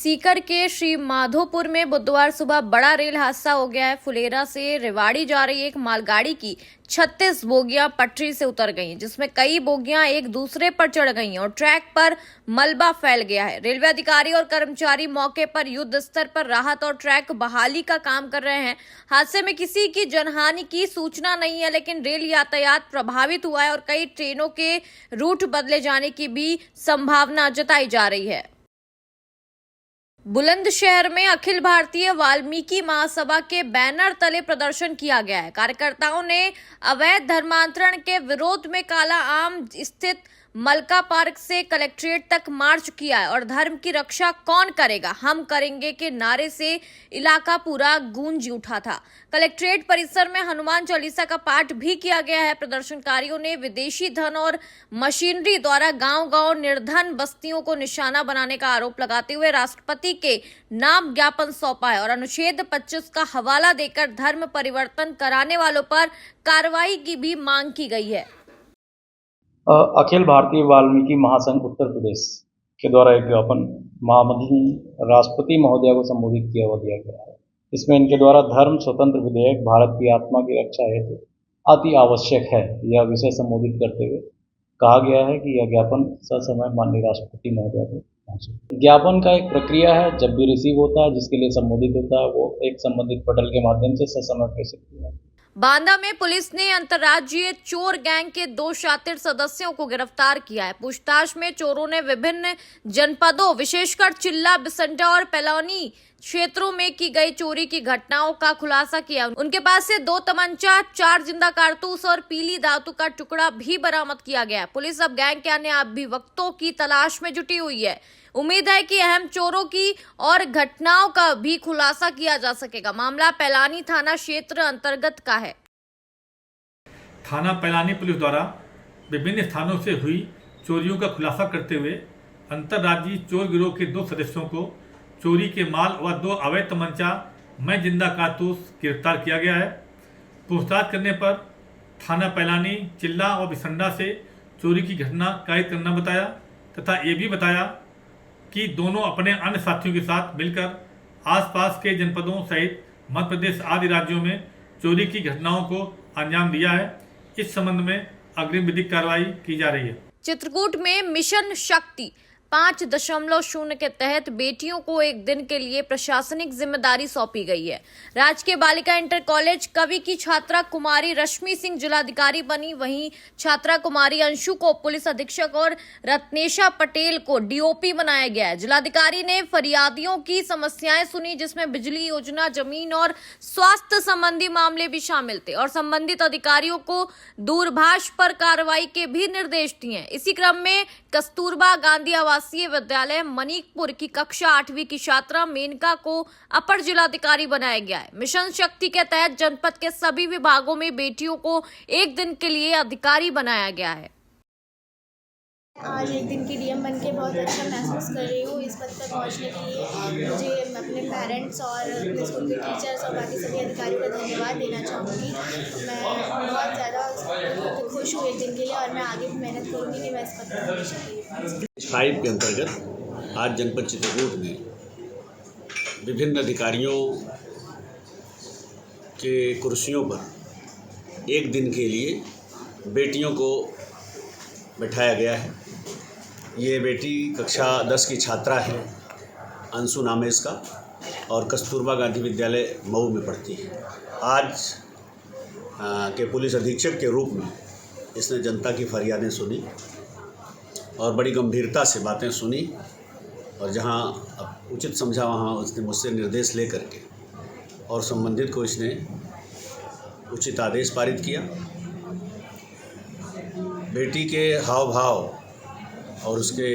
सीकर के श्री माधोपुर में बुधवार सुबह बड़ा रेल हादसा हो गया है। फुलेरा से रेवाड़ी जा रही एक मालगाड़ी की 36 बोगियां पटरी से उतर गईं, जिसमें कई बोगियां एक दूसरे पर चढ़ गईं और ट्रैक पर मलबा फैल गया है। रेलवे अधिकारी और कर्मचारी मौके पर युद्ध स्तर पर राहत और ट्रैक बहाली का काम कर रहे हैं। हादसे में किसी की जनहानि की सूचना नहीं है, लेकिन रेल यातायात प्रभावित हुआ है और कई ट्रेनों के रूट बदले जाने की भी संभावना जताई जा रही है। बुलंदशहर में अखिल भारतीय वाल्मीकि महासभा के बैनर तले प्रदर्शन किया गया है। कार्यकर्ताओं ने अवैध धर्मांतरण के विरोध में काला आम स्थित मलका पार्क से कलेक्ट्रेट तक मार्च किया है और धर्म की रक्षा कौन करेगा, हम करेंगे के नारे से इलाका पूरा गूंज उठा था। कलेक्ट्रेट परिसर में हनुमान चालीसा का पाठ भी किया गया है। प्रदर्शनकारियों ने विदेशी धन और मशीनरी द्वारा गांव-गांव निर्धन बस्तियों को निशाना बनाने का आरोप लगाते हुए राष्ट्रपति के नाम ज्ञापन सौंपा है और अनुच्छेद 25 का हवाला देकर धर्म परिवर्तन कराने वालों पर कार्रवाई की भी मांग की गई है। अखिल भारतीय वाल्मीकि महासंघ उत्तर प्रदेश के द्वारा एक ज्ञापन महामहिम राष्ट्रपति महोदया को संबोधित किया हुआ दिया गया है। इसमें इनके द्वारा धर्म स्वतंत्र विधेयक भारत की आत्मा की रक्षा हेतु अति आवश्यक है, यह विषय संबोधित करते हुए कहा गया है कि यह ज्ञापन ससमय माननीय राष्ट्रपति महोदया को पहुंचे। ज्ञापन का एक प्रक्रिया है, जब भी रिसीव होता है, जिसके लिए संबोधित होता है, वो एक संबंधित पटल के माध्यम से ससमय प्रेषित किया है। बांदा में पुलिस ने अंतर्राज्यीय चोर गैंग के 2 शातिर सदस्यों को गिरफ्तार किया है। पूछताछ में चोरों ने विभिन्न जनपदों विशेषकर चिल्ला, बिसंडा और पैलौनी क्षेत्रों में की गई चोरी की घटनाओं का खुलासा किया। उनके पास से 2 तमंचा, 4 जिंदा कारतूस और पीली धातु का टुकड़ा भी बरामद किया गया। पुलिस अब गैंग के अन्य अभियुक्तों की तलाश में जुटी हुई है। उम्मीद है कि अहम चोरों की और घटनाओं का भी खुलासा किया जा सकेगा। मामला पैलानी थाना क्षेत्र अंतर्गत का है। थाना पैलानी पुलिस द्वारा विभिन्न स्थानों से हुई चोरियों का खुलासा करते हुए अंतर्राज्यीय चोर गिरोह के 2 सदस्यों को चोरी के माल व 2 अवैध तमंचा में जिंदा कारतूस गिरफ्तार किया गया है। पूछताछ करने पर थाना पैलानी, चिल्ला और बिसंडा से चोरी की घटना कैद करना बताया तथा ये भी बताया कि दोनों अपने अन्य साथियों के साथ मिलकर आसपास के जनपदों सहित मध्य प्रदेश आदि राज्यों में चोरी की घटनाओं को अंजाम दिया है। इस संबंध में अग्रिम विधिक कार्रवाई की जा रही है। चित्रकूट में मिशन शक्ति 5.0 के तहत बेटियों को एक दिन के लिए प्रशासनिक जिम्मेदारी सौंपी गई है। राजकीय बालिका इंटर कॉलेज कवि की छात्रा कुमारी रश्मि सिंह जिलाधिकारी बनी, वहीं छात्रा कुमारी अंशु को पुलिस अधीक्षक और रत्नेशा पटेल को डीओपी बनाया गया है। जिलाधिकारी ने फरियादियों की समस्याएं सुनी, जिसमें बिजली योजना, जमीन और स्वास्थ्य संबंधी मामले भी शामिल थे और संबंधित अधिकारियों को दूरभाष पर कार्रवाई के भी निर्देश दिए। इसी क्रम में कस्तूरबा गांधी आवासीय विद्यालय मनिकपुर की कक्षा 8वीं की छात्रा मेनका को अपर जिलाधिकारी बनाया गया है। मिशन शक्ति के तहत जनपद के सभी विभागों में बेटियों को एक दिन के लिए अधिकारी बनाया गया है। आज एक दिन की डीएम बनके बहुत अच्छा महसूस कर रही हूँ। इस पद पर पहुँचने के लिए मुझे अपने पेरेंट्स और अपने स्कूल के टीचर्स और बाकी सभी अधिकारियों को धन्यवाद देना चाहूँगी। मैं बहुत ज़्यादा खुश हूँ एक दिन के लिए और मैं आगे भी मेहनत करूँगी कि मैं इस पद पर हमेशा 5 के अंतर्गत आज जनपद चित्रकूट में विभिन्न अधिकारियों के कुर्सियों पर एक दिन के लिए बेटियों को बैठाया गया है। ये बेटी कक्षा 10 की छात्रा है, अंशु नाम है इसका, और कस्तूरबा गांधी विद्यालय मऊ में पढ़ती है। आज के पुलिस अधीक्षक के रूप में इसने जनता की फरियादें सुनी और बड़ी गंभीरता से बातें सुनी और जहां उचित समझा वहां उसने मुझसे निर्देश ले करके और संबंधित को इसने उचित आदेश पारित किया। बेटी के हाव भाव और उसके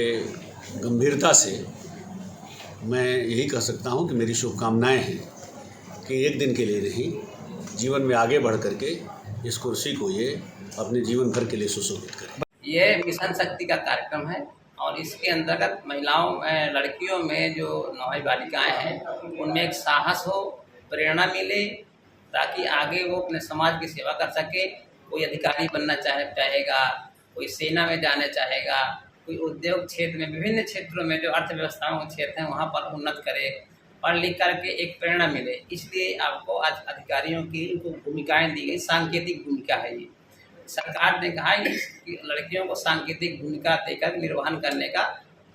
गंभीरता से मैं यही कह सकता हूं कि मेरी शुभकामनाएं हैं कि एक दिन के लिए नहीं, जीवन में आगे बढ़ करके इस कुर्सी को ये अपने जीवन भर के लिए सुशोभित करें। ये मिशन शक्ति का कार्यक्रम है और इसके अंतर्गत महिलाओं लड़कियों में जो नौजवान बालिकाएं हैं उनमें एक साहस हो, प्रेरणा मिले, ताकि आगे वो अपने समाज की सेवा कर सके। कोई अधिकारी बनना चाहेगा, कोई सेना में जाना चाहेगा, कोई उद्योग क्षेत्र में, विभिन्न क्षेत्रों में जो अर्थव्यवस्थाओं के क्षेत्र हैं वहाँ पर उन्नत करे, पढ़ लिख करके एक प्रेरणा मिले। इसलिए आपको आज अधिकारियों की उनको भूमिकाएं दी गई, सांकेतिक भूमिका है ये। सरकार ने कहा है कि लड़कियों को सांकेतिक भूमिका देकर निर्वहन करने का,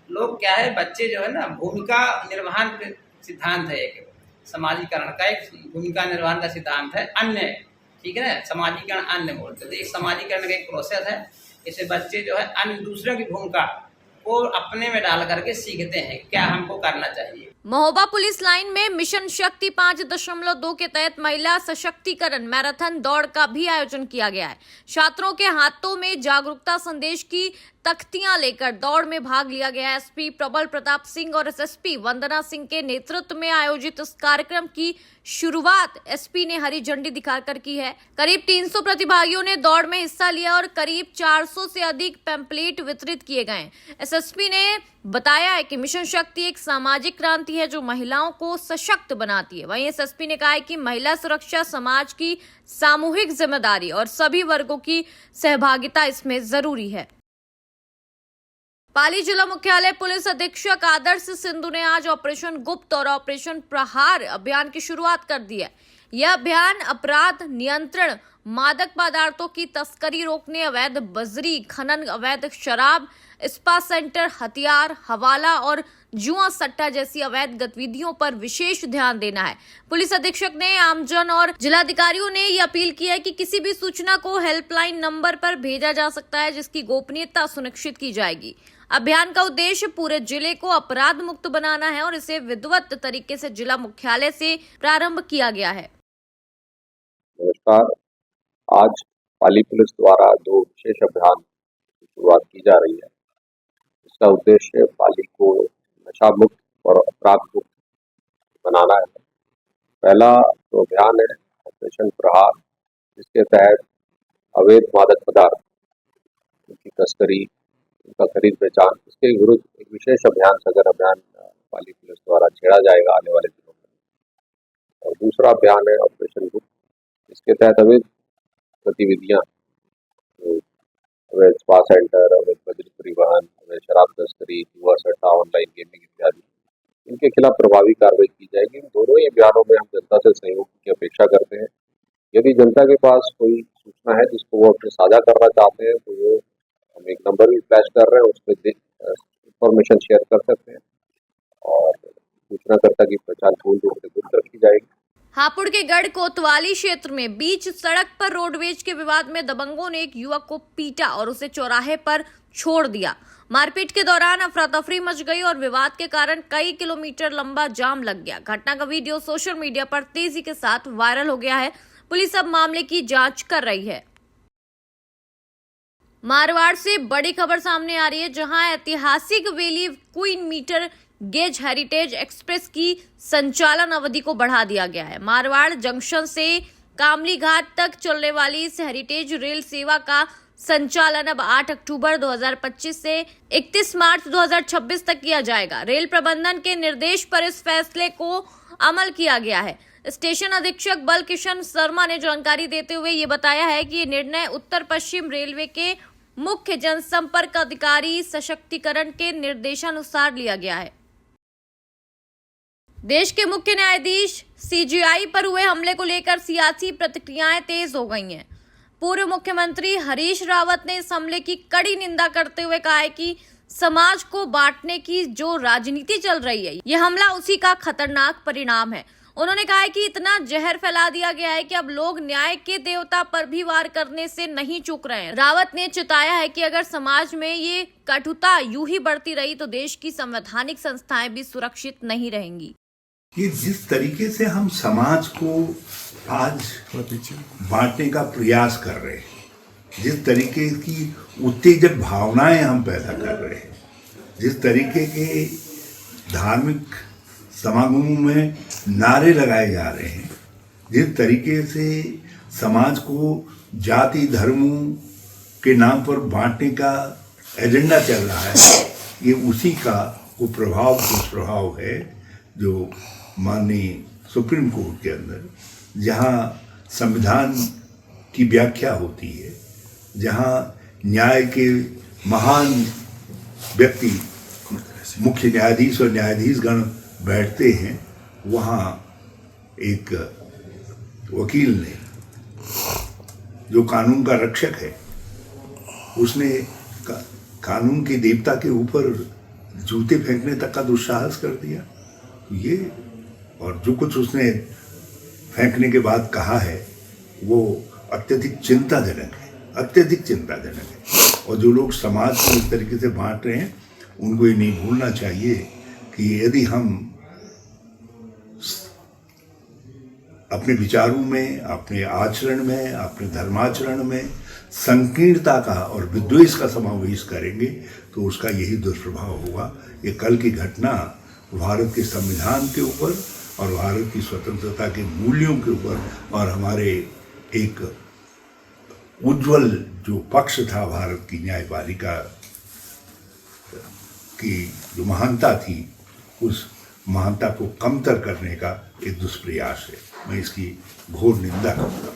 लोग क्या है, बच्चे जो है ना, भूमिका निर्वहन के सिद्धांत है, एक समाजीकरण का एक भूमिका निर्वहन का सिद्धांत है, अन्य, ठीक है ना, समाजीकरण अन्य बोलते हैं। तो एक समाजीकरण का एक प्रोसेस है, इससे बच्चे जो है अन्य दूसरों की भूमिका को अपने में डाल करके सीखते हैं क्या हमको करना चाहिए। महोबा पुलिस लाइन में मिशन शक्ति 5.2 के तहत महिला सशक्तिकरण मैराथन दौड़ का भी आयोजन किया गया है। छात्रों के हाथों में जागरूकता संदेश की तख्तियां लेकर दौड़ में भाग लिया गया। एसपी प्रबल प्रताप सिंह और एसएसपी वंदना सिंह के नेतृत्व में आयोजित इस कार्यक्रम की शुरुआत एसपी ने हरी झंडी दिखाकर की है। करीब 300 प्रतिभागियों ने दौड़ में हिस्सा लिया और करीब 400 से अधिक पैम्पलेट वितरित किए गए। एसएसपी ने बताया है कि मिशन शक्ति एक सामाजिक क्रांति है जो महिलाओं को सशक्त बनाती है। वहीं एसएसपी ने कहा है कि महिला सुरक्षा समाज की सामूहिक जिम्मेदारी और सभी वर्गों की सहभागिता इसमें जरूरी है। पाली जिला मुख्यालय पुलिस अधीक्षक आदर्श सिंधु ने आज ऑपरेशन गुप्त और ऑपरेशन प्रहार अभियान की शुरुआत कर दी है। यह अभियान अपराध नियंत्रण, मादक पदार्थों की तस्करी रोकने, अवैध बजरी खनन, अवैध शराब, स्पा सेंटर, हथियार, हवाला और जुआ सट्टा जैसी अवैध गतिविधियों पर विशेष ध्यान देना है। पुलिस अधीक्षक ने आमजन और जिलाधिकारियों ने ये अपील की है कि किसी भी सूचना को हेल्पलाइन नंबर पर भेजा जा सकता है जिसकी गोपनीयता सुनिश्चित की जाएगी। अभियान का उद्देश्य पूरे जिले को अपराध मुक्त बनाना है और इसे विधिवत तरीके से जिला मुख्यालय से प्रारंभ किया गया है। नमस्कार, आज पाली पुलिस द्वारा 2 विशेष अभियान की शुरुआत की जा रही है। इसका उद्देश्य पाली को नशा मुक्त और अपराध मुक्त बनाना है। पहला जो अभियान है ऑपरेशन प्रहार, जिसके तहत अवैध मादक पदार्थ की तस्करी, उनका खरीद बेचान, इसके विरुद्ध एक विशेष अभियान सघन अभियान पाली पुलिस द्वारा छेड़ा जाएगा आने वाले दिनों में। और दूसरा अभियान है ऑपरेशन गुप्त, इसके तहत अवैध गतिविधियां, अवैध स्पा सेंटर, अवैध बजरी परिवहन, अवैध शराब तस्करी, जुआ सट्टा, ऑनलाइन गेमिंग इत्यादि, इनके खिलाफ प्रभावी कार्रवाई की जाएगी। दोनों ही अभियानों में हम जनता से सहयोग की अपेक्षा करते हैं। यदि जनता के पास कोई सूचना है जिसको वो अपने साझा करना चाहते हैं तो वो हम एक नंबर भी फ्लैश कर रहे हैं, उस पर इंफॉर्मेशन शेयर कर सकते हैं और सूचनाकर्ता की पहचान पूर्ण रूप से गुप्त रखी जाएगी। हापुड़ के गढ़ कोतवाली क्षेत्र में बीच सड़क पर रोडवेज के विवाद में दबंगों ने एक युवक को पीटा और उसे चौराहे पर छोड़ दिया। मारपीट के दौरान अफरा तफरी मच गई और विवाद के कारण कई किलोमीटर लंबा जाम लग गया। घटना का वीडियो सोशल मीडिया पर तेजी के साथ वायरल हो गया है। पुलिस अब मामले की जांच कर रही है। मारवाड़ से बड़ी खबर सामने आ रही है, जहां ऐतिहासिक valley queen metre gauge heritage express की संचालन अवधि को बढ़ा दिया गया है। मारवाड़ जंक्शन से कामली घाट तक चलने वाली इस हेरिटेज रेल सेवा का संचालन अब 8 अक्टूबर 2025 से 31 मार्च 2026 तक किया जाएगा। रेल प्रबंधन के निर्देश पर इस फैसले को अमल किया गया है। स्टेशन अधीक्षक बल किशन शर्मा ने जानकारी देते हुए ये बताया है कि ये निर्णय उत्तर पश्चिम रेलवे के मुख्य जनसंपर्क अधिकारी सशक्तिकरण के निर्देशानुसार लिया गया है। देश के मुख्य न्यायाधीश सीजेआई पर हुए हमले को लेकर सियासी प्रतिक्रियाएं तेज हो गई हैं। पूर्व मुख्यमंत्री हरीश रावत ने इस हमले की कड़ी निंदा करते हुए कहा है कि समाज को बांटने की जो राजनीति चल रही है, यह हमला उसी का खतरनाक परिणाम है। उन्होंने कहा है कि इतना जहर फैला दिया गया है कि अब लोग न्याय के देवता पर भी वार करने से नहीं चूक रहे हैं। रावत ने चेताया है कि अगर समाज में ये कटुता यूं ही बढ़ती रही तो देश की संवैधानिक संस्थाएं भी सुरक्षित नहीं रहेंगी। कि जिस तरीके से हम समाज को आज बांटने का प्रयास कर रहे हैं, जिस तरीके की उत्तेजक भावनाएं हम पैदा कर रहे हैं, जिस तरीके के धार्मिक समागमों में नारे लगाए जा रहे हैं, जिस तरीके से समाज को जाति धर्मों के नाम पर बांटने का एजेंडा चल रहा है, ये उसी का वो दुष्प्रभाव है जो माननीय सुप्रीम कोर्ट के अंदर जहाँ संविधान की व्याख्या होती है, जहाँ न्याय के महान व्यक्ति मुख्य न्यायाधीश और न्यायाधीशगण बैठते हैं, वहाँ एक वकील ने, जो कानून का रक्षक है, उसने कानून की देवता के ऊपर जूते फेंकने तक का दुस्साहस कर दिया। ये और जो कुछ उसने फेंकने के बाद कहा है वो अत्यधिक चिंताजनक है, अत्यधिक चिंताजनक है। और जो लोग समाज को इस तरीके से बांट रहे हैं, उनको ये नहीं भूलना चाहिए कि यदि हम अपने विचारों में, अपने आचरण में, अपने धर्माचरण में संकीर्णता का और विद्वेष का समावेश करेंगे तो उसका यही दुष्प्रभाव होगा। ये कल की घटना भारत के संविधान के ऊपर और भारत की स्वतंत्रता के मूल्यों के ऊपर और हमारे एक उज्जवल जो पक्ष था भारत की न्यायपालिका की जो महानता थी, उस महानता को कमतर करने का एक दुष्प्रयास है। मैं इसकी घोर निंदा करता हूँ।